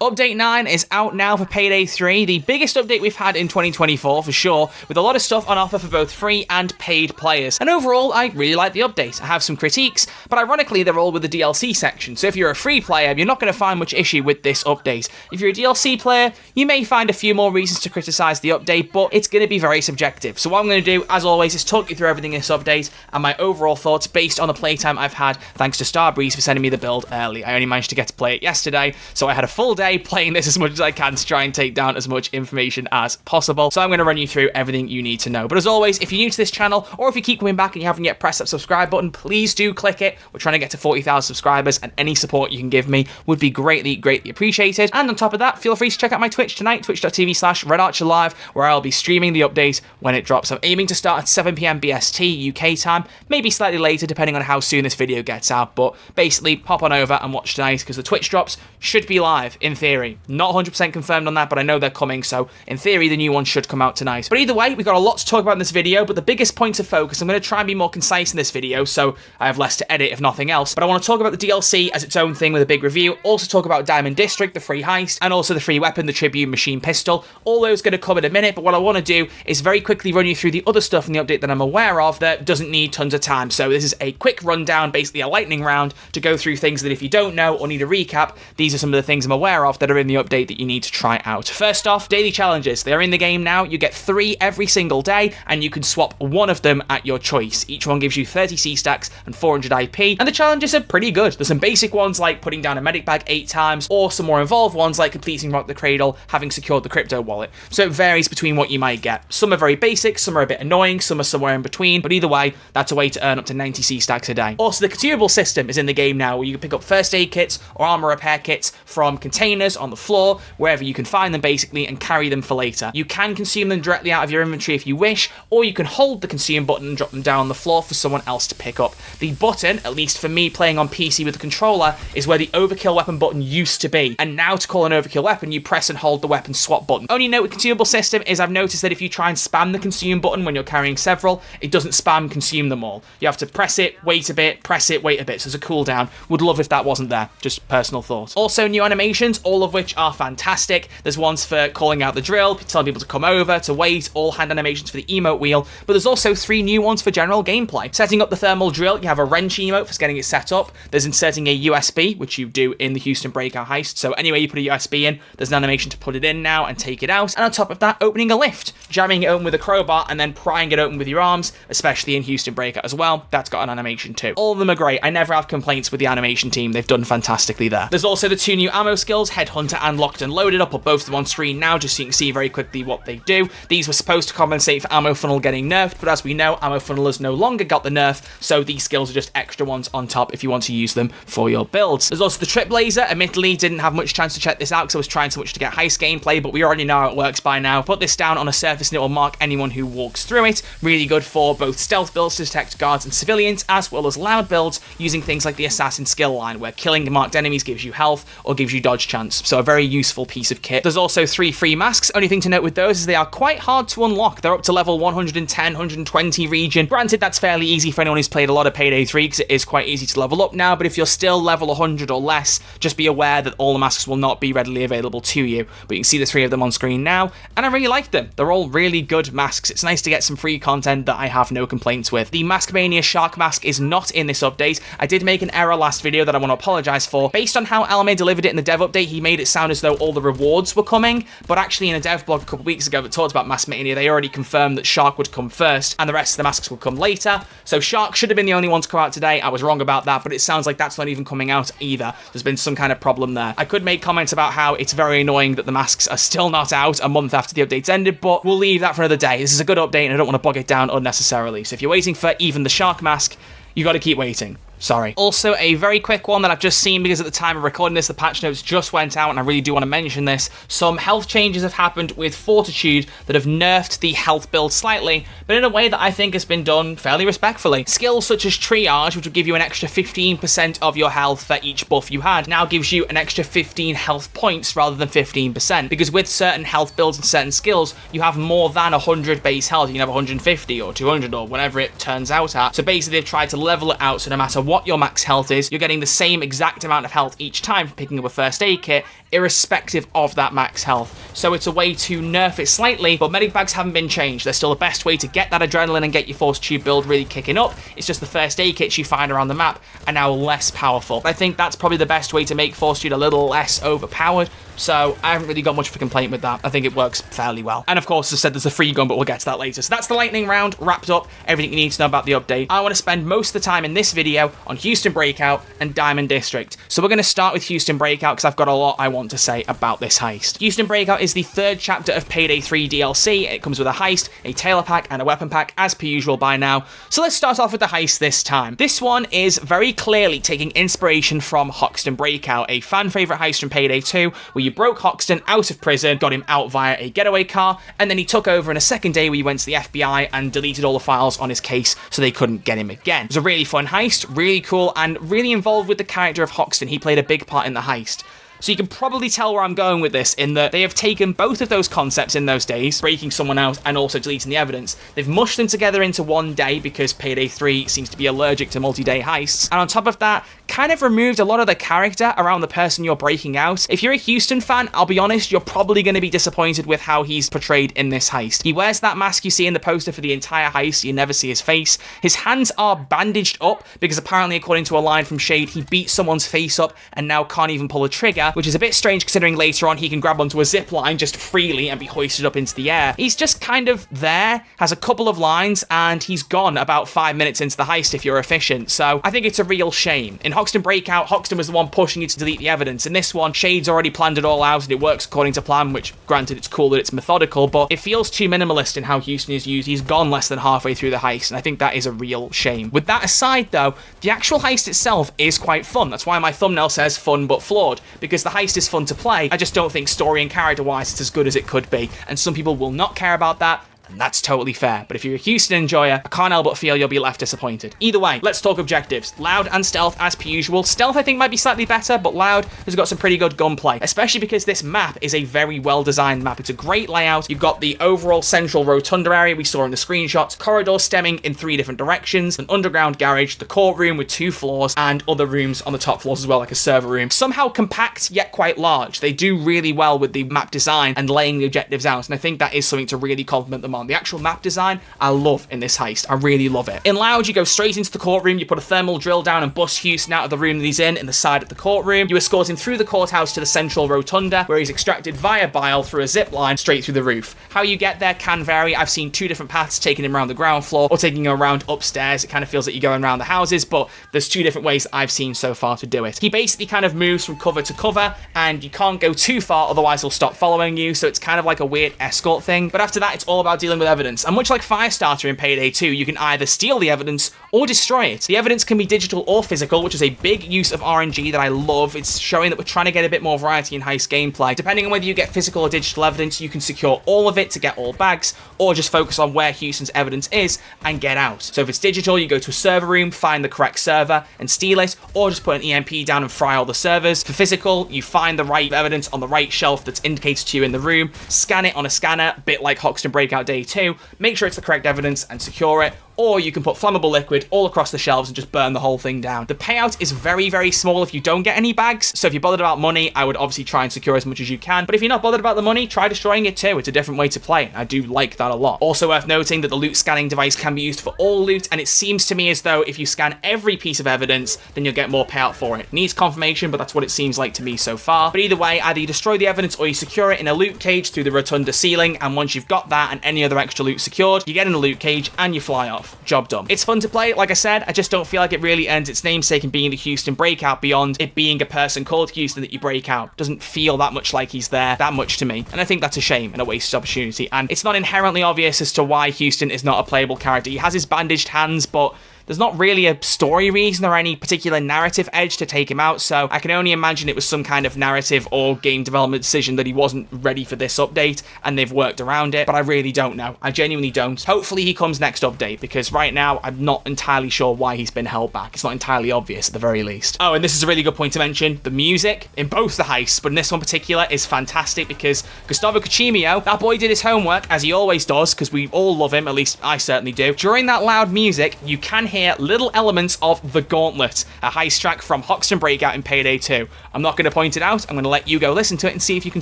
Update 9 is out now for Payday 3, the biggest update we've had in 2024 for sure, with a lot of stuff on offer for both free and paid players. And overall, I really like the update. I have some critiques, but ironically they're all with the DLC section, so if you're a free player, you're not going to find much issue with this update. If you're a DLC player, you may find a few more reasons to criticise the update, but it's going to be very subjective. So what I'm going to do, as always, is talk you through everything in this update and my overall thoughts based on the playtime I've had, thanks to Starbreeze for sending me the build early. I only managed to get to play it yesterday, so I had a full day playing this as much as I can to try and take down as much information as possible. So I'm going to run you through everything you need to know. But as always, if you're new to this channel, or if you keep coming back and you haven't yet pressed that subscribe button, please do click it. We're trying to get to 40,000 subscribers, and any support you can give me would be greatly appreciated. And on top of that, feel free to check out my Twitch tonight, twitch.tv/RedArcherLive, where I'll be streaming the update when it drops. I'm aiming to start at 7 PM BST UK time, maybe slightly later depending on how soon this video gets out, but basically pop on over and watch tonight because the Twitch drops should be live in theory. Not 100% confirmed on that, but I know they're coming, so in theory the new one should come out tonight. But either way, we've got a lot to talk about in this video, but the biggest point of focus, I'm going to try and be more concise in this video so I have less to edit if nothing else, but I want to talk about the DLC as its own thing with a big review, also talk about Diamond District, the free heist, and also the free weapon, the Tribune machine pistol. All those going to come in a minute, but what I want to do is very quickly run you through the other stuff in the update that I'm aware of that doesn't need tons of time. So this is a quick rundown, basically a lightning round, to go through things that if you don't know or need a recap, these are some of the things I'm aware of that are in the update that you need to try out. First off, daily challenges. They're in the game now. You get 3 every single day, and you can swap one of them at your choice. Each one gives you 30 C stacks and 400 IP, and the challenges are pretty good. There's some basic ones like putting down a medic bag 8 times, or some more involved ones like completing Rock the Cradle, having secured the crypto wallet. So it varies between what you might get. Some are very basic, some are a bit annoying, some are somewhere in between, but either way, that's a way to earn up to 90 C stacks a day. Also, the Consumables System is in the game now, where you can pick up first aid kits or armor repair kits from containers on the floor, wherever you can find them basically, and carry them for later. You can consume them directly out of your inventory if you wish, or you can hold the consume button and drop them down on the floor for someone else to pick up. The button, at least for me playing on PC with the controller, is where the overkill weapon button used to be, and now to call an overkill weapon, you press and hold the weapon swap button. Only note with Consumable System is I've noticed that if you try and spam the consume button when you're carrying several, it doesn't spam consume them all. You have to press it, wait a bit, press it, wait a bit, so there's a cooldown. Would love if that wasn't there, just personal thought. Also, new animations, all of which are fantastic. There's ones for calling out the drill, telling people to come over, to wait, all hand animations for the emote wheel, but there's also 3 new ones for general gameplay. Setting up the thermal drill, you have a wrench emote for getting it set up. There's inserting a USB, which you do in the Houston Breakout heist, so anywhere you put a USB in, there's an animation to put it in now and take it out. And on top of that, opening a lift, jamming it open with a crowbar and then prying it open with your arms, especially in Houston Breakout as well. That's got an animation too. All of them are great. I never have complaints with the animation team. They've done fantastically there. There's also the 2 new ammo skills, Headhunter and Locked and Loaded. I'll put both of them on screen now just so you can see very quickly what they do. These were supposed to compensate for Ammo Funnel getting nerfed, but as we know, Ammo Funnel has no longer got the nerf, so these skills are just extra ones on top if you want to use them for your builds. There's also the Trip Laser. Admittedly, didn't have much chance to check this out because I was trying so much to get heist gameplay, but we already know how it works by now. Put this down on a surface and it will mark anyone who walks through it. Really good for both stealth builds to detect guards and civilians, as well as loud builds using things like the Assassin skill line, where killing marked enemies gives you health or gives you dodge chance. So a very useful piece of kit. There's also 3 free masks. Only thing to note with those is they are quite hard to unlock. They're up to level 110, 120 region. Granted, that's fairly easy for anyone who's played a lot of Payday 3 because it is quite easy to level up now, but if you're still level 100 or less, just be aware that all the masks will not be readily available to you. But you can see the 3 of them on screen now, and I really like them. They're all really good masks. It's nice to get some free content that I have no complaints with. The Mask Mania Shark Mask is not in this update. I did make an error last video that I want to apologize for. Based on how Alame delivered it in the dev update, he made it sound as though all the rewards were coming, but actually in a dev blog a couple weeks ago that talked about Mask Mania, they already confirmed that Shark would come first and the rest of the masks would come later. So Shark should have been the only one to come out today. I was wrong about that, but it sounds like that's not even coming out either. There's been some kind of problem there. I could make comments about how it's very annoying that the masks are still not out a month after the update's ended, but we'll leave that for another day. This is a good update and I don't want to bog it down unnecessarily. So if you're waiting for even the Shark mask, you got to keep waiting. Sorry. Also, a very quick one that I've just seen because at the time of recording this, the patch notes just went out and I really do want to mention this. Some health changes have happened with Fortitude that have nerfed the health build slightly, but in a way that I think has been done fairly respectfully. Skills such as Triage, which will give you an extra 15% of your health for each buff you had, now gives you an extra 15 health points rather than 15%, because with certain health builds and certain skills, you have more than 100 base health. You can have 150 or 200 or whatever it turns out at. So basically they've tried to level it out so no matter what your max health is, you're getting the same exact amount of health each time for picking up a first aid kit, irrespective of that max health. So it's a way to nerf it slightly, but medic bags haven't been changed. They're still the best way to get that adrenaline and get your Fortitude build really kicking up. It's just the first aid kits you find around the map are now less powerful. I think that's probably the best way to make Fortitude a little less overpowered. So I haven't really got much of a complaint with that. I think it works fairly well. And of course, as I said, there's a free gun, but we'll get to that later. So that's the lightning round, wrapped up, everything you need to know about the update. I want to spend most of the time in this video on Houston Breakout and Diamond District. So we're going to start with Houston Breakout because I've got a lot I want to say about this heist. Houston Breakout is the third chapter of Payday 3 DLC. It comes with a heist, a Tailor pack, and a weapon pack, as per usual by now. So let's start off with the heist this time. This one is very clearly taking inspiration from Hoxton Breakout, a fan favorite heist from Payday 2, where you broke Hoxton out of prison, got him out via a getaway car, and then he took over in a second day where you went to the FBI and deleted all the files on his case so they couldn't get him again. It was a really fun heist, really cool, and really involved with the character of Hoxton. He played a big part in the heist. So you can probably tell where I'm going with this in that they have taken both of those concepts in those days, breaking someone out and also deleting the evidence. They've mushed them together into one day because Payday 3 seems to be allergic to multi-day heists. And on top of that, kind of removed a lot of the character around the person you're breaking out. If you're a Houston fan, I'll be honest, you're probably going to be disappointed with how he's portrayed in this heist. He wears that mask you see in the poster for the entire heist. You never see his face. His hands are bandaged up because apparently, according to a line from Shade, he beat someone's face up and now can't even pull a trigger, which is a bit strange considering later on he can grab onto a zip line just freely and be hoisted up into the air. He's just kind of there, has a couple of lines, and he's gone about 5 minutes into the heist if you're efficient. So I think it's a real shame. In Hoxton Breakout, Hoxton was the one pushing you to delete the evidence. In this one, Shade's already planned it all out and it works according to plan, which granted it's cool that it's methodical, but it feels too minimalist in how Houston is used. He's gone less than halfway through the heist, and I think that is a real shame. With that aside though, the actual heist itself is quite fun. That's why my thumbnail says fun but flawed, because the heist is fun to play. I just don't think story and character wise it's as good as it could be, and some people will not care about that, and that's totally fair. But if you're a Houston enjoyer, I can't help but feel you'll be left disappointed. Either way, let's talk objectives. Loud and Stealth as per usual. Stealth I think might be slightly better, but Loud has got some pretty good gunplay, especially because this map is a very well designed map. It's a great layout. You've got the overall central rotunda area we saw in the screenshots, corridors stemming in 3 different directions, an underground garage, the courtroom with 2 floors, and other rooms on the top floors as well, like a server room. Somehow compact yet quite large. They do really well with the map design and laying the objectives out, and I think that is something to really compliment them on. The actual map design, I love in this heist. I really love it. In Loud, you go straight into the courtroom, you put a thermal drill down and bust Houston out of the room that he's in the side of the courtroom. You escort him through the courthouse to the central rotunda, where he's extracted via bile through a zip line straight through the roof. How you get there can vary. I've seen 2 different paths, taking him around the ground floor or taking him around upstairs. It kind of feels like you're going around the houses, but there's 2 different ways I've seen so far to do it. He basically kind of moves from cover to cover, and you can't go too far, otherwise he'll stop following you, so it's kind of like a weird escort thing. But after that, it's all about dealing with evidence. And much like Firestarter in Payday 2, you can either steal the evidence or destroy it. The evidence can be digital or physical, which is a big use of RNG that I love. It's showing that we're trying to get a bit more variety in heist gameplay. Depending on whether you get physical or digital evidence, you can secure all of it to get all bags, or just focus on where Houston's evidence is and get out. So if it's digital, you go to a server room, find the correct server and steal it, or just put an EMP down and fry all the servers. For physical, you find the right evidence on the right shelf that's indicated to you in the room, scan it on a scanner, a bit like Hoxton Breakout Day 2, make sure it's the correct evidence and secure it. Or you can put flammable liquid all across the shelves and just burn the whole thing down. The payout is very, very small if you don't get any bags, so if you're bothered about money, I would obviously try and secure as much as you can, but if you're not bothered about the money, try destroying it too. It's a different way to play. I do like that a lot. Also worth noting that the loot scanning device can be used for all loot, and it seems to me as though if you scan every piece of evidence, then you'll get more payout for it. Needs confirmation, but that's what it seems like to me so far. But either way, either you destroy the evidence or you secure it in a loot cage through the rotunda ceiling, and once you've got that and any other extra loot secured, you get in a loot cage and you fly off. Job done. It's fun to play, like I said. I just don't feel like it really earns its namesake in being the Houston Breakout beyond it being a person called Houston that you break out. Doesn't feel that much like he's there, that much to me, and I think that's a shame and a wasted opportunity. And it's not inherently obvious as to why Houston is not a playable character. He has his bandaged hands, but there's not really a story reason or any particular narrative edge to take him out, so I can only imagine it was some kind of narrative or game development decision that he wasn't ready for this update and they've worked around it, but I really don't know. I genuinely don't. Hopefully he comes next update, because right now I'm not entirely sure why he's been held back. It's not entirely obvious at the very least. Oh, and this is a really good point to mention. The music in both the heists, but in this one in particular, is fantastic because Gustavo Cuchimio, that boy did his homework, as he always does, because we all love him, at least I certainly do. During that loud music, you can hear hear little elements of The Gauntlet, a heist track from Hoxton Breakout in Payday 2. I'm not going to point it out, I'm going to let you go listen to it and see if you can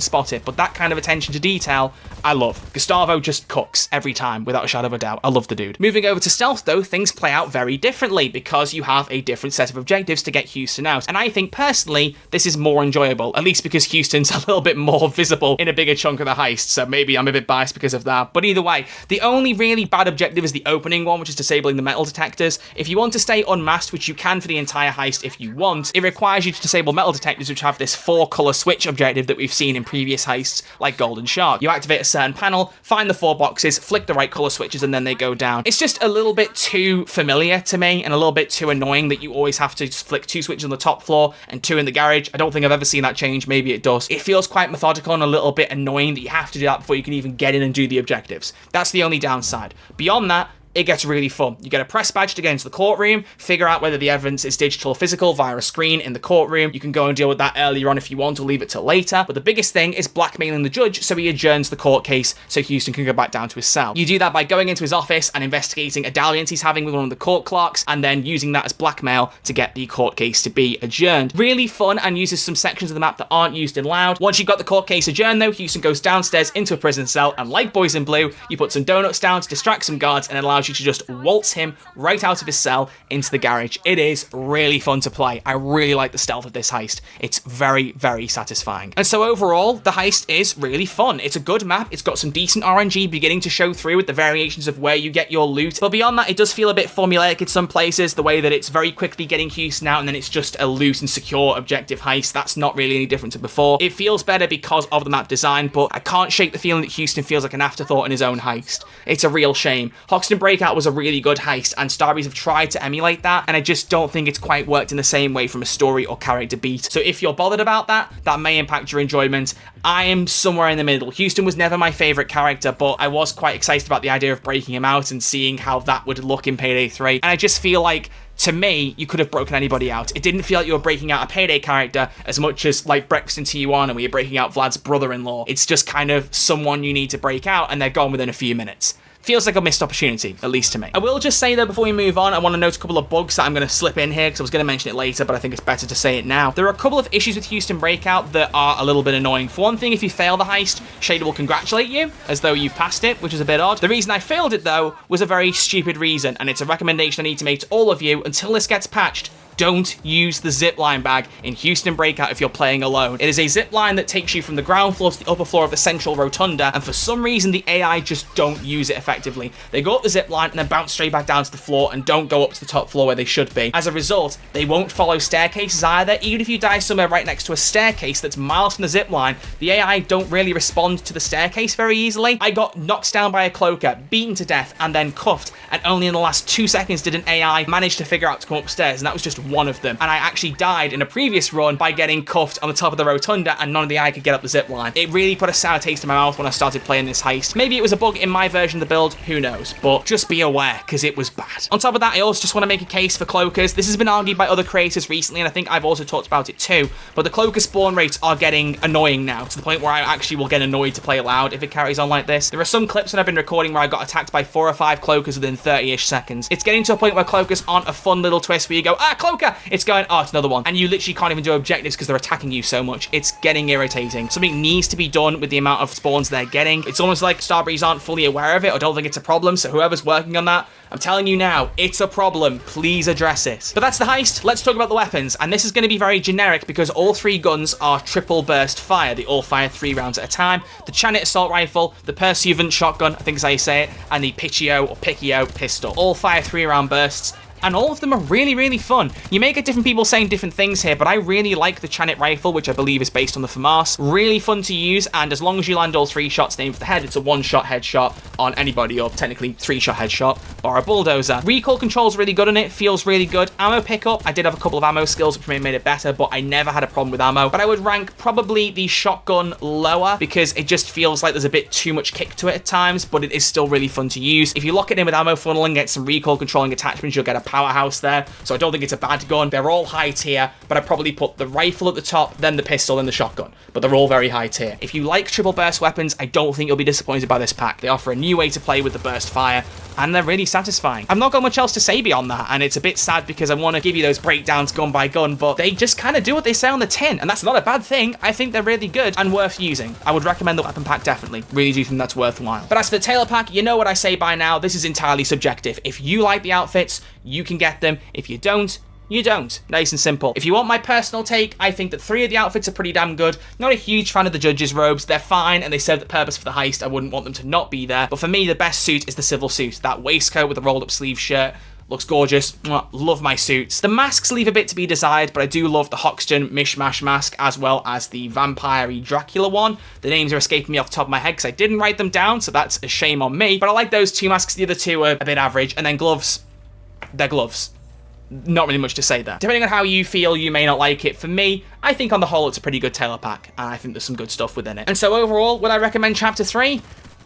spot it, but that kind of attention to detail, I love. Gustavo just cooks every time, without a shadow of a doubt. I love the dude. Moving over to stealth though, things play out very differently because you have a different set of objectives to get Houston out, and I think personally this is more enjoyable, at least because Houston's a little bit more visible in a bigger chunk of the heist, so maybe I'm a bit biased because of that. But either way, the only really bad objective is the opening one, which is disabling the metal detectors. If you want to stay unmasked, which you can for the entire heist if you want, it requires you to disable metal detectors, which have this 4-color switch objective that we've seen in previous heists like Golden Shark. You activate a certain panel, find the 4 boxes, flick the right color switches, and then they go down. It's just a little bit too familiar to me and a little bit too annoying that you always have to flick 2 switches on the top floor and 2 in the garage. I don't think I've ever seen that change. Maybe it does. It feels quite methodical and a little bit annoying that you have to do that before you can even get in and do the objectives. That's the only downside. Beyond that, it gets really fun. You get a press badge to get into the courtroom, figure out whether the evidence is digital or physical via a screen in the courtroom. You can go and deal with that earlier on if you want, or leave it till later. But the biggest thing is blackmailing the judge so he adjourns the court case so Houston can go back down to his cell. You do that by going into his office and investigating a dalliance he's having with one of the court clerks, and then using that as blackmail to get the court case to be adjourned. Really fun, and uses some sections of the map that aren't used in Loud. Once you've got the court case adjourned though, Houston goes downstairs into a prison cell, and like Boys in Blue, you put some donuts down to distract some guards, and it allows you to just waltz him right out of his cell into the garage. It is really fun to play. I really like the stealth of this heist. It's very, very satisfying. And so overall, the heist is really fun. It's a good map. It's got some decent RNG beginning to show through with the variations of where you get your loot. But beyond that, it does feel a bit formulaic in some places, the way that it's very quickly getting Houston out and then it's just a loot and secure objective heist. That's not really any different to before. It feels better because of the map design, but I can't shake the feeling that Houston feels like an afterthought in his own heist. It's a real shame. Hoxton Breakout was a really good heist, and Starbreeze have tried to emulate that, and I just don't think it's quite worked in the same way from a story or character beat. So if you're bothered about that, that may impact your enjoyment. I am somewhere in the middle. Houston was never my favorite character, but I was quite excited about the idea of breaking him out and seeing how that would look in Payday 3, and I just feel like, to me, you could have broken anybody out. It didn't feel like you were breaking out a Payday character as much as like Breakfast in Tijuana where you're breaking out Vlad's brother-in-law. It's just kind of someone you need to break out, and they're gone within a few minutes. Feels like a missed opportunity, at least to me. I will just say though, before we move on, I want to note a couple of bugs that I'm going to slip in here because I was going to mention it later, but I think it's better to say it now. There are a couple of issues with Houston Breakout that are a little bit annoying. For one thing, if you fail the heist, Shader will congratulate you as though you've passed it, which is a bit odd. The reason I failed it though was a very stupid reason, and it's a recommendation I need to make to all of you until this gets patched. Don't use the zipline bag in Houston Breakout if you're playing alone. It is a zipline that takes you from the ground floor to the upper floor of the central rotunda, and for some reason the AI just don't use it effectively. They go up the zipline and then bounce straight back down to the floor and don't go up to the top floor where they should be. As a result, they won't follow staircases either. Even if you die somewhere right next to a staircase that's miles from the zipline, the AI don't really respond to the staircase very easily. I got knocked down by a cloaker, beaten to death, and then cuffed, and only in the last 2 seconds did an AI manage to figure out to come upstairs, and that was just one of them. And I actually died in a previous run by getting cuffed on the top of the rotunda, and none of the AI could get up the zip line. It really put a sour taste in my mouth when I started playing this heist. Maybe it was a bug in my version of the build, who knows, but just be aware because it was bad. On top of that, I also just want to make a case for cloakers. This has been argued by other creators recently, and I think I've also talked about it too, but the cloaker spawn rates are getting annoying now, to the point where I actually will get annoyed to play loud if it carries on like this. There are some clips that I've been recording where I got attacked by 4 or 5 cloakers within 30-ish seconds. It's getting to a point where cloakers aren't a fun little twist where you go, ah, cloaker! It's going, oh, it's another one. And you literally can't even do objectives because they're attacking you so much. It's getting irritating. Something needs to be done with the amount of spawns they're getting. It's almost like Starbreeze aren't fully aware of it or don't think it's a problem, so whoever's working on that, I'm telling you now, it's a problem. Please address it. But that's the heist. Let's talk about the weapons. And this is going to be very generic because all 3 guns are triple burst fire. They all fire 3 rounds at a time. The Chanet assault rifle, the Pursuivant shotgun, I think is how you say it, and the Picchio or Picchio pistol. All fire 3-round bursts. And all of them are really, really fun. You may get different people saying different things here, but I really like the Chanet rifle, which I believe is based on the FAMAS. Really fun to use, and as long as you land all 3 shots aimed for the head, it's a 1-shot headshot on anybody, or technically 3-shot headshot, bar a bulldozer. Recoil control's really good on it, feels really good. Ammo pickup, I did have a couple of ammo skills which may have made it better, but I never had a problem with ammo. But I would rank probably the shotgun lower, because it just feels like there's a bit too much kick to it at times, but it is still really fun to use. If you lock it in with ammo funneling, get some recoil controlling attachments, you'll get a powerhouse there, so I don't think it's a bad gun. They're all high tier, but I probably put the rifle at the top, then the pistol, then the shotgun, but they're all very high tier. If you like triple burst weapons, I don't think you'll be disappointed by this pack. They offer a new way to play with the burst fire. and they're really satisfying. I've not got much else to say beyond that, and it's a bit sad because I want to give you those breakdowns gun by gun, but they just kind of do what they say on the tin, and that's not a bad thing. I think they're really good and worth using. I would recommend the weapon pack, definitely. Really do think that's worthwhile. But as for the Tailor pack, you know what I say by now. This is entirely subjective. If you like the outfits, you can get them. If you don't, you don't. Nice and simple. If you want my personal take, I think that 3 of the outfits are pretty damn good. Not a huge fan of the judges' robes. They're fine and they serve the purpose for the heist. I wouldn't want them to not be there. But for me, the best suit is the civil suit. That waistcoat with the rolled up sleeve shirt. Looks gorgeous. Mwah, love my suits. The masks leave a bit to be desired, but I do love the Hoxton mishmash mask as well as the vampire-y Dracula one. The names are escaping me off the top of my head because I didn't write them down, so that's a shame on me. But I like those 2 masks. The other 2 are a bit average. And then gloves. They're gloves. Not really much to say there. Depending on how you feel, you may not like it. For me, I think on the whole it's a pretty good Tailor pack, and I think there's some good stuff within it. And so overall, would I recommend Chapter 3?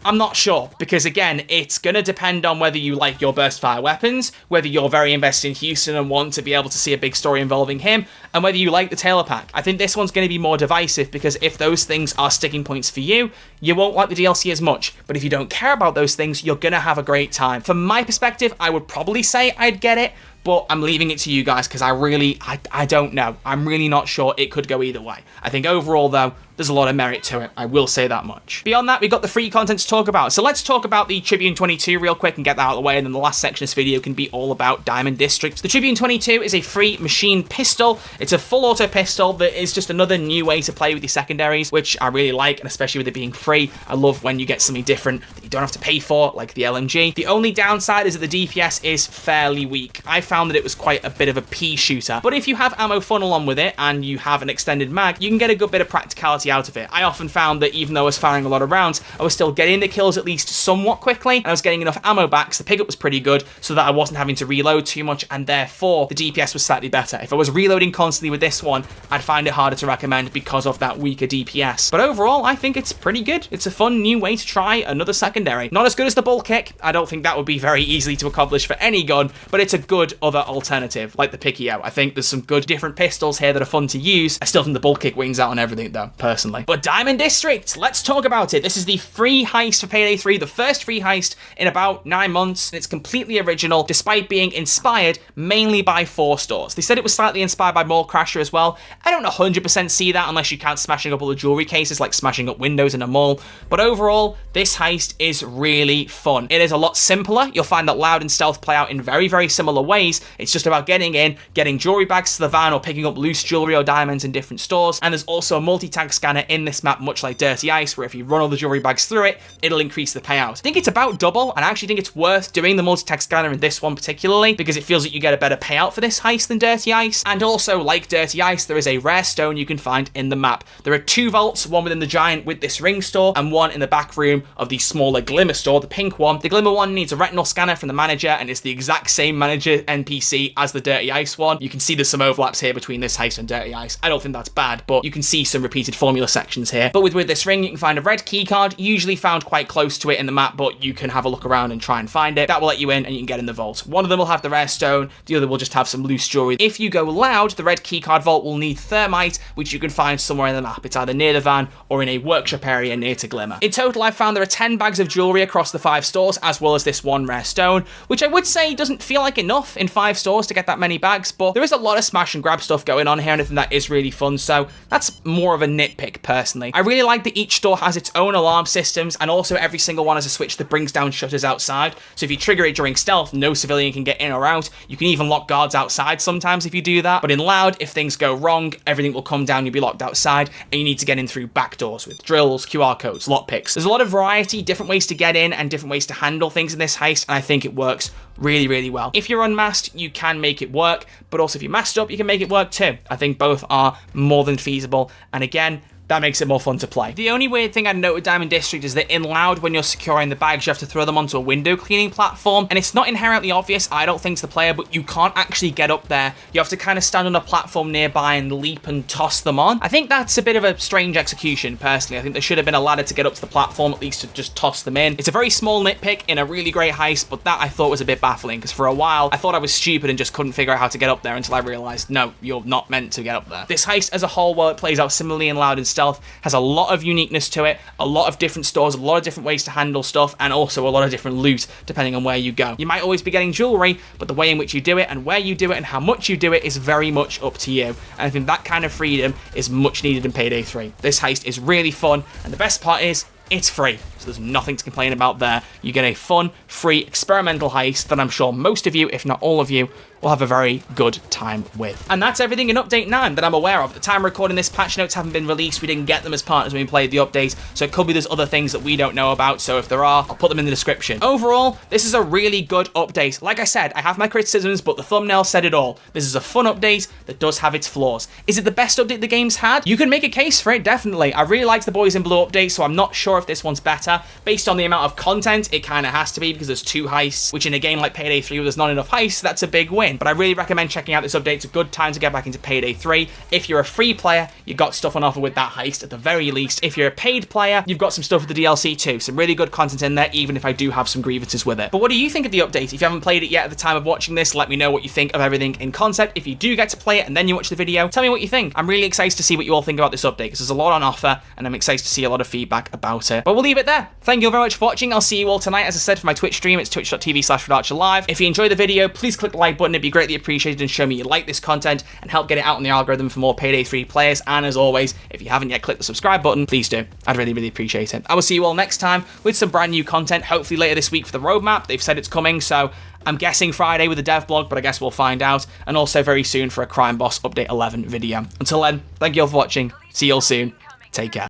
I'm not sure, because again, it's going to depend on whether you like your burst fire weapons, whether you're very invested in Houston and want to be able to see a big story involving him, and whether you like the Tailor pack. I think this one's going to be more divisive, because if those things are sticking points for you, you won't like the DLC as much. But if you don't care about those things, you're going to have a great time. From my perspective, I would probably say I'd get it, but I'm leaving it to you guys because I don't know. I'm really not sure. It could go either way. I think overall, though, there's a lot of merit to it. I will say that much. Beyond that, we've got the free content to talk about. So let's talk about the Tribune 22 real quick and get that out of the way, and then the last section of this video can be all about Diamond District. The Tribune 22 is a free machine pistol. It's a full auto pistol that is just another new way to play with your secondaries, which I really like, and especially with it being free. I love when you get something different that you don't have to pay for, like the LMG. The only downside is that the DPS is fairly weak. I found that it was quite a bit of a pea shooter, but if you have ammo funnel on with it and you have an extended mag, you can get a good bit of practicality out of it. I often found that even though I was firing a lot of rounds, I was still getting the kills at least somewhat quickly, and I was getting enough ammo back, so the pickup was pretty good, so that I wasn't having to reload too much, and therefore the DPS was slightly better. If I was reloading constantly with this one, I'd find it harder to recommend because of that weaker DPS. But overall, I think it's pretty good. It's a fun new way to try another secondary. Not as good as the bull kick. I don't think that would be very easily to accomplish for any gun, but it's a good other alternative, like the Picchio. I think there's some good different pistols here that are fun to use. I still think the bull kick wins out on everything though, personally. But Diamond District, let's talk about it. This is the free heist for Payday 3, the first free heist in about 9 months, and it's completely original, despite being inspired mainly by 4 stores. They said it was slightly inspired by Mall Crasher as well. I don't 100% see that unless you count smashing up all the jewelry cases, like smashing up windows in a mall. But overall, this heist is really fun. It is a lot simpler. You'll find that Loud and Stealth play out in very, very similar ways. It's just about getting in, getting jewelry bags to the van, or picking up loose jewelry or diamonds in different stores. And there's also a multi-tag scanner in this map, much like Dirty Ice, where if you run all the jewelry bags through it, it'll increase the payout. I think it's about double, and I actually think it's worth doing the multi-tag scanner in this one particularly, because it feels like you get a better payout for this heist than Dirty Ice. And also, like Dirty Ice, there is a rare stone you can find in the map. There are 2 vaults, one within the giant with this ring store, and one in the back room of the smaller Glimmer store, the pink one. The Glimmer one needs a retinal scanner from the manager, and it's the exact same manager NPC as the Dirty Ice one. You can see there's some overlaps here between this heist and Dirty Ice. I don't think that's bad, but you can see some repeated formula sections here. But with this ring, you can find a red key card, usually found quite close to it in the map, but you can have a look around and try and find it. That will let you in, and you can get in the vault. One of them will have the rare stone, the other will just have some loose jewelry. If you go Loud, the red key card vault will need thermite, which you can find somewhere in the map. It's either near the van or in a workshop area near to Glimmer. In total, I found there are 10 bags of jewelry across the 5 stores, as well as this 1 rare stone, which I would say doesn't feel like enough in 5 stores to get that many bags, but there is a lot of smash and grab stuff going on here, and I think that is really fun, so that's more of a nitpick personally. I really like that each store has its own alarm systems, and also every single one has a switch that brings down shutters outside, so if you trigger it during stealth, no civilian can get in or out. You can even lock guards outside sometimes if you do that, but in Loud, if things go wrong, everything will come down, you'll be locked outside, and you need to get in through back doors with drills, QR codes, lockpicks. There's a lot of variety, different ways to get in, and different ways to handle things in this heist, and I think it works really, really well. If you're unmasked, you can make it work, but also if you're masked up, you can make it work too. I think both are more than feasible, and again, that makes it more fun to play. The only weird thing I'd note with Diamond District is that in Loud, when you're securing the bags, you have to throw them onto a window cleaning platform, and it's not inherently obvious, I don't think, to the player, but you can't actually get up there. You have to kind of stand on a platform nearby and leap and toss them on. I think that's a bit of a strange execution, personally. I think there should have been a ladder to get up to the platform, at least to just toss them in. It's a very small nitpick in a really great heist, but that I thought was a bit baffling, because for a while, I thought I was stupid and just couldn't figure out how to get up there until I realized, no, you're not meant to get up there. This heist as a whole, while it plays out similarly in Loud and stealth has a lot of uniqueness to it, a lot of different stores, a lot of different ways to handle stuff, and also a lot of different loot depending on where you go. You might always be getting jewelry, but the way in which you do it and where you do it and how much you do it is very much up to you. And I think that kind of freedom is much needed in Payday 3. This heist is really fun, and the best part is it's free, so there's nothing to complain about there. You get a fun, free, experimental heist that I'm sure most of you, if not all of you, will have a very good time with. And that's everything in Update 9 that I'm aware of. At the time of recording this, patch notes haven't been released. We didn't get them as partners when we played the update, so it could be there's other things that we don't know about, so if there are, I'll put them in the description. Overall, this is a really good update. Like I said, I have my criticisms, but the thumbnail said it all. This is a fun update that does have its flaws. Is it the best update the game's had? You can make a case for it, definitely. I really liked the Boys in Blue update, so I'm not sure if this one's better. Based on the amount of content, it kind of has to be, because there's 2 heists, which in a game like Payday 3 where there's not enough heists, that's a big win. But I really recommend checking out this update. It's a good time to get back into Payday 3. If you're a free player, you got stuff on offer with that heist at the very least. If you're a paid player, you've got some stuff with the DLC too. Some really good content in there, even if I do have some grievances with it. But what do you think of the update? If you haven't played it yet at the time of watching this, let me know what you think of everything in concept. If you do get to play it and then you watch the video, tell me what you think. I'm really excited to see what you all think about this update, because there's a lot on offer, and I'm excited to see a lot of feedback about it. But we'll leave it there. Thank you very much for watching. I'll see you all tonight, as I said, for my Twitch stream. It's twitch.tv/RedArcherLive. If you enjoyed the video, please click the like button. It'd be greatly appreciated, and show me you like this content and help get it out in the algorithm for more Payday 3 players. And as always, if you haven't yet clicked the subscribe button, please do. I'd really, really appreciate it. I will see you all next time with some brand new content, hopefully later this week for the roadmap. They've said it's coming, so I'm guessing Friday with the dev blog, but I guess we'll find out. And also very soon for a Crime Boss Update 11 video. Until then, thank you all for watching. See you all soon. Take care.